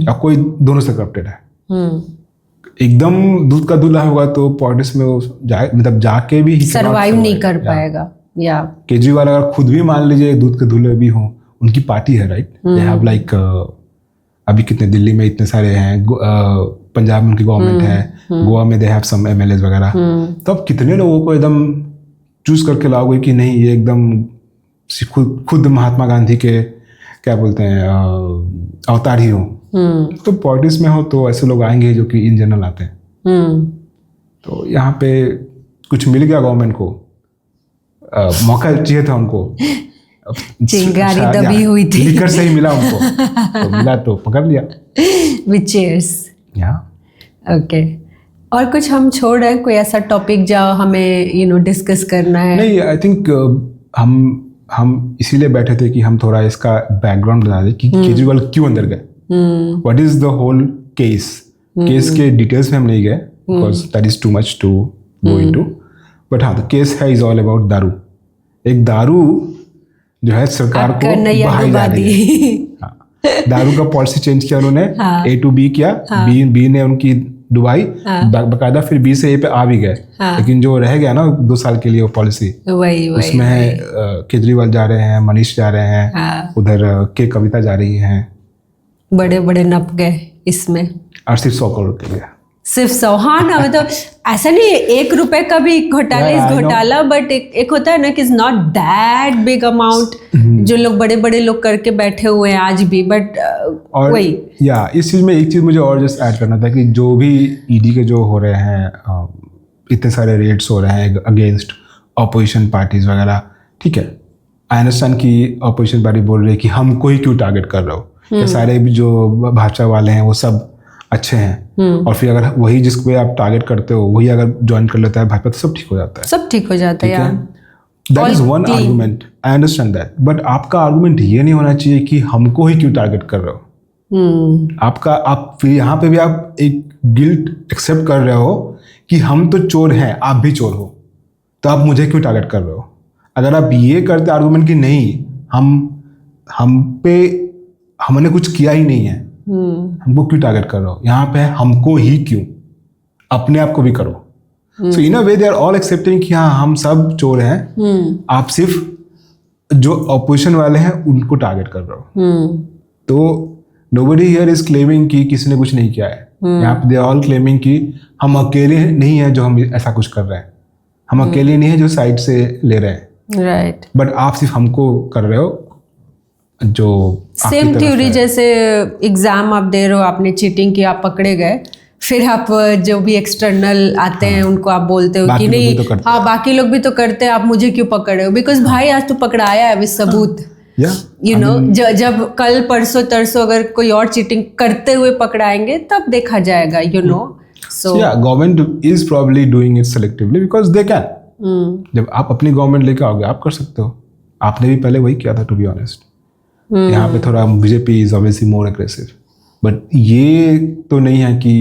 या कोई दोनों से करप्टेड है। एकदम दूध का धुला होगा तो पॉलिटिक्स में वो मतलब जाके भी सर्वाइव नहीं कर पाएगा। या केजरीवाल अगर खुद भी मान लीजिए दूध के धुले भी हों, उनकी पार्टी है, राइट, दे हैव लाइक अभी कितने दिल्ली में इतने सारे हैं, पंजाब में उनकी गवर्नमेंट है, गोवा में दे हैव सम एमएलएज वगैरह, तो अब कितने लोगों को एकदम चूज करके लाओगे कि नहीं ये एकदम खुद महात्मा गांधी के क्या बोलते हैं अवतार ही हो। तो पॉलिटिक्स में हो तो ऐसे लोग आएंगे जो कि इन जनरल आते हैं। तो यहाँ पे कुछ मिल गया गवर्नमेंट को, मौका चाहिए था उनको, चिंगारी दबी हुई थी, लिकर से ही मिला उनको, तो मिला तो पकड़ लिया विद चीयर्स। ओके, और कुछ हम छोड़ रहे हैं, कोई ऐसा टॉपिक जो हमें डिस्कस करना है? नहीं, आई थिंक हम इसीलिए बैठे थे कि हम थोड़ा इसका बैकग्राउंड बता दें कि केजरीवाल क्यों अंदर गए, what is the whole case के डिटेल्स में हम नहीं गए because that is too much to go into, but हाँ द केस है इज ऑल अबाउट दारू। एक दारू जो है सरकार को बहाई जा रही है, दारू का पॉलिसी चेंज किया उन्होंने, A to B किया, बी ने उनकी डुबाई, बाकायदा फिर बी से ए पे आ भी गए, लेकिन जो रह गया ना 2 साल के लिए वो पॉलिसी, उसमें केजरीवाल जा रहे हैं, मनीष जा रहे हैं, उधर के कविता जा रही हैं, बड़े बड़े नप गए इसमें, और सिर्फ 100 करोड़ के लिए, सिर्फ 100। हाँ ना, मतलब ऐसा नहीं है 1 रुपए का भी घोटाला इज घोटाला, बट एक होता है ना कि is not that big amount जो लोग बड़े बड़े लोग करके बैठे हुए हैं आज भी, बट वही इस चीज में एक चीज मुझे और जस्ट ऐड करना था कि जो भी ईडी के जो हो रहे हैं, इतने सारे रेड्स हो रहे हैं अगेंस्ट अपोजिशन पार्टीज वगैरह, ठीक है, आई अंडरस्टैंड कि अपोजिशन पार्टी बोल रही है कि हमको ही क्यों टारगेट कर रहे हो, कि सारे भी जो भाजपा वाले हैं वो सब अच्छे हैं, और फिर अगर वही जिसको आप टारगेट करते हो वही अगर ज्वाइन कर लेता है भाजपा तो सब ठीक हो जाता है, सब ठीक हो जाता है। That is one argument, I understand that, but आपका आर्गुमेंट ये नहीं होना चाहिए कि हमको ही क्यों टारगेट कर रहे हो। आप फिर यहाँ पे भी आप एक गिल्ट एक्सेप्ट कर रहे हो कि हम तो चोर हैं, आप भी चोर हो, तो आप मुझे क्यों टारगेट कर रहे हो। अगर आप ये करते आर्गुमेंट कि नहीं हम पे हमने कुछ किया ही नहीं है, हमको क्यों टारगेट कर रहे हो, यहाँ पे हमको ही क्यों, अपने आप को भी करो। सो in a way they are all accepting कि हाँ हम सब चोर हैं, आप सिर्फ जो अपोजिशन वाले हैं उनको टारगेट कर रहे हो। तो नोबडी हियर इज क्लेमिंग कि किसी ने कुछ नहीं किया है, यहाँ पे दे आर ऑल क्लेमिंग कि हम अकेले नहीं है जो हम ऐसा कुछ कर रहे हैं, हम अकेले नहीं है जो साइड से ले रहे हैं, राइट, बट आप सिर्फ हमको कर रहे हो, जो आपकी सेम तरफ थ्योरी है। जैसे एग्जाम आप दे रहे हो, आपने चीटिंग किया, आप पकड़े गए, फिर आप जो भी एक्सटर्नल आते हैं उनको आप बोलते हो बाकी कि लोग भी नहीं, तो करते हाँ बाकी लोग भी तो करते हैं, आप मुझे क्यों पकड़ रहे हो? बिकॉज भाई आज तो पकड़ाया है विद सबूत, या यू नो। जब कल परसों तरसों अगर कोई और चीटिंग करते हुए पकड़ाएंगे तब देखा जाएगा, you know. So yeah, government is probably doing it selectively because they can. जब आप अपनी गवर्नमेंट लेके आओगे आप कर सकते हो, आपने भी पहले वही किया था टू बी ऑनेस्ट। यहाँ पे थोड़ा BJP is obviously more aggressive, but ये तो नहीं है कि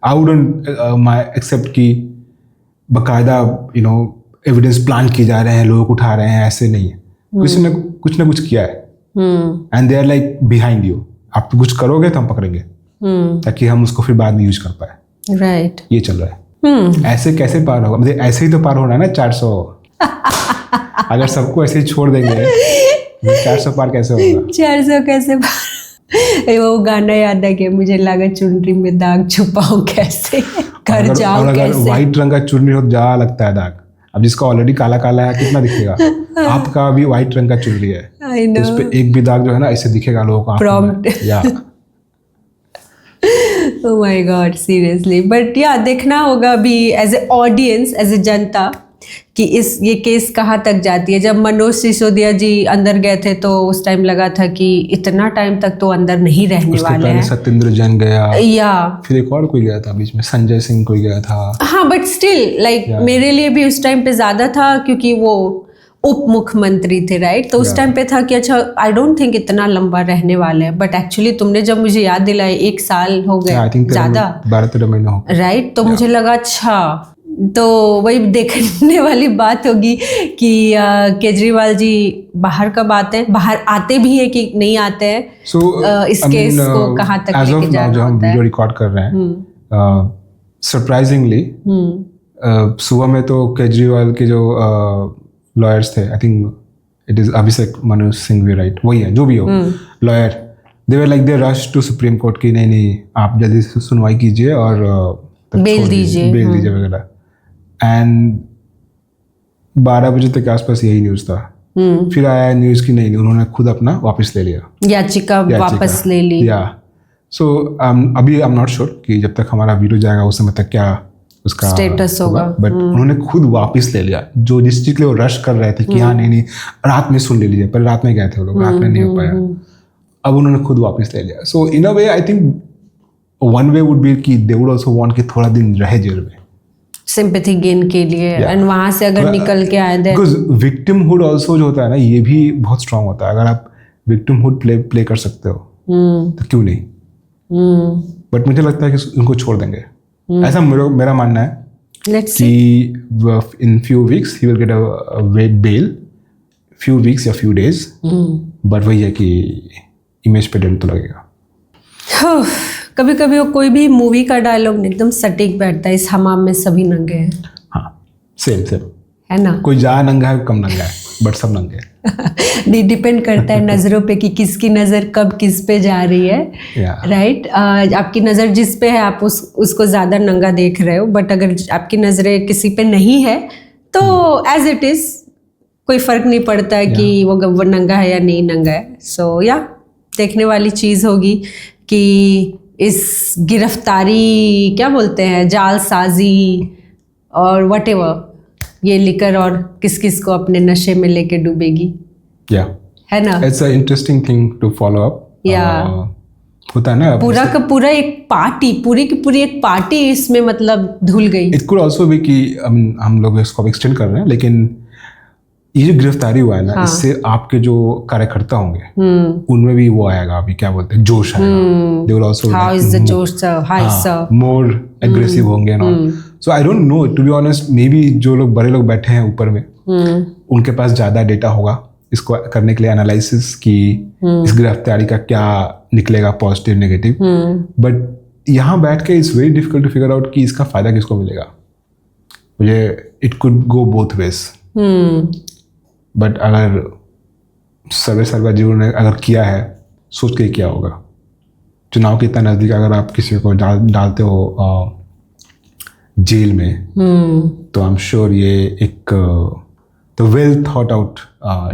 आई वुडंट एक्सेप्ट कि बकायदा एविडेंस प्लान किए जा रहे हैं, लोग उठा रहे हैं, ऐसे नहीं है। कुछ ना कुछ किया है and they are like behind you, आप कुछ करोगे तो हम पकड़ेंगे ताकि हम उसको फिर बाद में यूज कर पाए। राइट, ये चल रहा है। ऐसे कैसे पार होगा? मतलब ऐसे ही तो पार होना है ना 400। अगर सबको ऐसे ही छोड़ देंगे 400 पार कैसे होगा? 400 कैसे पार? वो गाना याद है कि मुझे लगा चुनरी में दाग छुपाऊं कैसे, घर जाऊं अगर कैसे। व्हाइट रंग का चुन्नी हो तो ज्यादा लगता है दाग। अब जिसका ऑलरेडी काला काला है कितना दिखेगा? आपका भी व्हाइट रंग का चुन्नी है आई तो नो, उस पे एक भी दाग जो है ना ऐसे दिखेगा लोगों को आंखों में। Prompt. या oh my god, seriously. But yeah देखना होगा अभी as a audience, as a जनता, कि ये केस कहाँ तक जाती है। जब मनोज सिसोदिया जी अंदर गए थे तो उस टाइम लगा था कि इतना टाइम तक तो अंदर नहीं रहने उसके वाले पहले हैं, सत्येंद्र जैन गया, या फिर एक और कोई गया था बीच में, संजय सिंह कोई गया था। हाँ, बट स्टिल लाइक मेरे लिए भी उस टाइम पे ज्यादा था क्योंकि वो उप मुख्यमंत्री थे, राइट? तो उस टाइम पे था कि अच्छा आई डोंट थिंक इतना लंबा रहने वाले हैं, बट एक्चुअली तुमने जब मुझे याद दिलाया 1 साल हो आई गए थिंक ज्यादा, 12-13 महीने हो गए। राइट? तो मुझे लगा अच्छा, तो वही देखने वाली बात होगी कि केजरीवाल जी बाहर कब आते हैं, बाहर आते भी हैं कि नहीं आते हैं। So, इस केस को कहाँ तक as of लेके now, जाना जो हम होता है। वीडियो रिकॉर्ड कर रहे हैं, सरप्राइजिंगली सुबह में तो केजरीवाल के जो लॉयर्स थे, I think it is Abhishek Manu Singhvi, right? वही है जो भी हो lawyer, they were like they rush to supreme court की नहीं आप जल्दी से सुनवाई कीजिए और बेल दीजिए वगैरह। एंड 12 बजे तक के आसपास यही न्यूज़ था। फिर आया न्यूज़ की नहीं, उन्होंने खुद अपना वापस ले लिया, याचिका वापस ले ली। या सो अभी आई एम नॉट श्योर कि जब तक हमारा वीडियो जाएगा उस समय तक क्या उसका स्टेटस होगा, बट उन्होंने खुद वापस ले लिया। जो जिस चीज के लिए वो रश कर रहे थे कि हाँ नहीं रात में सुन ले लीजिए, पर रात में गए थे वो लोग, रात में नहीं हो पाया, अब उन्होंने खुद वापस ले लिया। So in a way I think one way would be कि दे वुड आल्सो वांट कि थोड़ा दिन रहे जेल में, सिंपैथी गेन के लिए, एंड वहां से अगर निकल के आए दें, बिकॉज विक्टिमहुड आल्सो जो होता है ना ये भी बहुत स्ट्रांग होता है। अगर आप विक्टिमहुड प्ले कर सकते हो तो क्यों नहीं? बट मुझे लगता है कि उनको छोड़ देंगे, ऐसा मेरा मानना है लेट्स कि in few weeks he will get a wait bail, few weeks या फ्यू डेज, बट वही है कि इमेज पे डेंट तो लगेगा। कभी कभी वो कोई भी मूवी का डायलॉग एकदम सटीक बैठता है, इस हमाम में सभी नंगे हैं, हाँ सेम है ना? कोई ज्यादा नंगा है कम नंगा है, बट सब नंगे हैं। डिपेंड करता है नजरों पे कि किसकी नजर कब किस पे जा रही है, राइट? आपकी नजर जिस पे है आप उसको ज्यादा नंगा देख रहे हो, बट अगर आपकी नजरें किसी पे नहीं है तो एज इट इज कोई फर्क नहीं पड़ता है कि वो नंगा है या नहीं नंगा है। सो या देखने वाली चीज होगी कि इस गिरफ्तारी क्या बोलते हैं, जालसाजी और व्हाटएवर, ये लिकर और किस किस को अपने नशे में लेके डूबेगी, है ना? It's a interesting thing to follow up. होता है ना पूरा का पूरा एक पार्टी, पूरी की पूरी एक पार्टी इसमें मतलब धुल गई। इट कुड आल्सो भी कि हम लोग इसको एक्सटेंड कर रहे हैं, लेकिन ये जो गिरफ्तारी हुआ है ना, इससे आपके जो कार्यकर्ता होंगे उनमें भी वो आएगा, अभी क्या बोलते हैं, जोश आएगा। They will also how is the जोश sir, hi sir, more aggressive होंगे ना। So I don't know, to be honest, maybe जो लोग बड़े लोग बैठे हैं ऊपर में उनके पास ज्यादा डेटा होगा इसको करने के लिए एनालिसिस कि इस गिरफ्तारी का क्या निकलेगा, पॉजिटिव नेगेटिव। बट यहाँ बैठ के it's very difficult to figure out कि इसका फायदा किसको मिलेगा। मुझे it could go both ways, but अगर सर्वे जी ने अगर किया है, सोच के क्या होगा, चुनाव के इतना नज़दीक अगर आप किसी को डालते हो जेल में, तो आई एम श्योर ये एक तो वेल थॉट आउट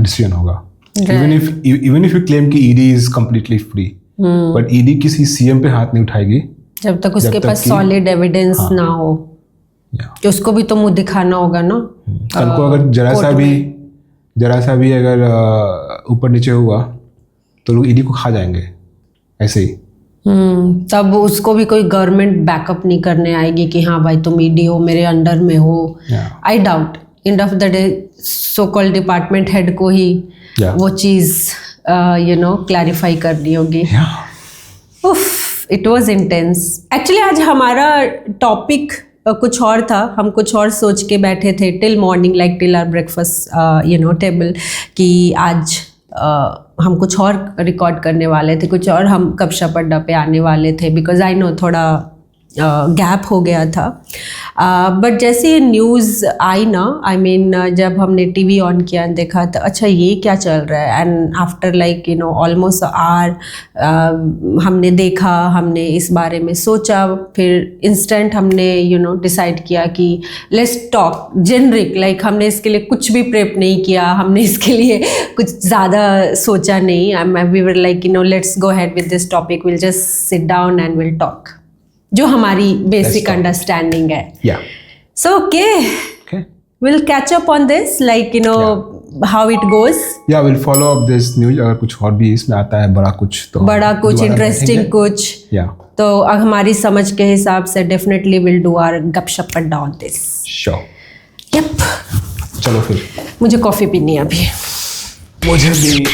डिसीजन होगा। Even if you claim कि ED is completely free, but ED किसी CM पे हाथ नहीं उठाएगी जब तक उसके जब तक पास कि- सॉलिड एविडेंस ना हो, या कि उसको भी तो मुंह दिखाना होगा ना। कल को अगर जरा सा भी अगर ऊपर नीचे हुआ तो लोग ED को खा जाएंगे ऐसे ही। तब उसको भी कोई गवर्नमेंट बैकअप नहीं करने आएगी कि हाँ भाई तुम ED हो, मेरे अंडर में हो। Yeah. I doubt end of the day so called department head को ही Yeah. वो चीज़ क्लैरिफाई करनी होगी। उफ, इट वॉज इंटेंस। एक्चुअली आज हमारा टॉपिक कुछ और था, हम कुछ और सोच के बैठे थे till morning, like till our breakfast table, कि आज हम कुछ और रिकॉर्ड करने वाले थे, कुछ और हम गपशप अड्डा पे आने वाले थे, बिकॉज आई नो थोड़ा गैप हो गया था। बट जैसे ये न्यूज़ आई ना, आई मीन जब हमने टीवी ऑन किया देखा तो अच्छा ये क्या चल रहा है, and after like almost hour हमने देखा, हमने इस बारे में सोचा, फिर इंस्टेंट हमने डिसाइड किया कि लेट्स टॉक जेनरिक, लाइक हमने इसके लिए कुछ भी प्रेप नहीं किया, हमने इसके लिए कुछ ज़्यादा सोचा नहीं। We were like let's go ahead with this topic, will just sit down and will talk, जो हमारी बेसिक अंडरस्टैंडिंग है। Yeah. So Okay. we'll catch up on this, like how it goes. Yeah, we'll follow up this news. अगर कुछ और भी इसमें आता है बड़ा कुछ तो बड़ा कुछ दोबारा इंटरेस्टिंग बैठेंगे। कुछ Yeah. तो हमारी समझ के हिसाब से डेफिनेटली विल डू आवर गपशप अड्डा ऑन दिस। Sure. यप, चलो फिर मुझे कॉफ़ी पीनी है अभी। मुझे भी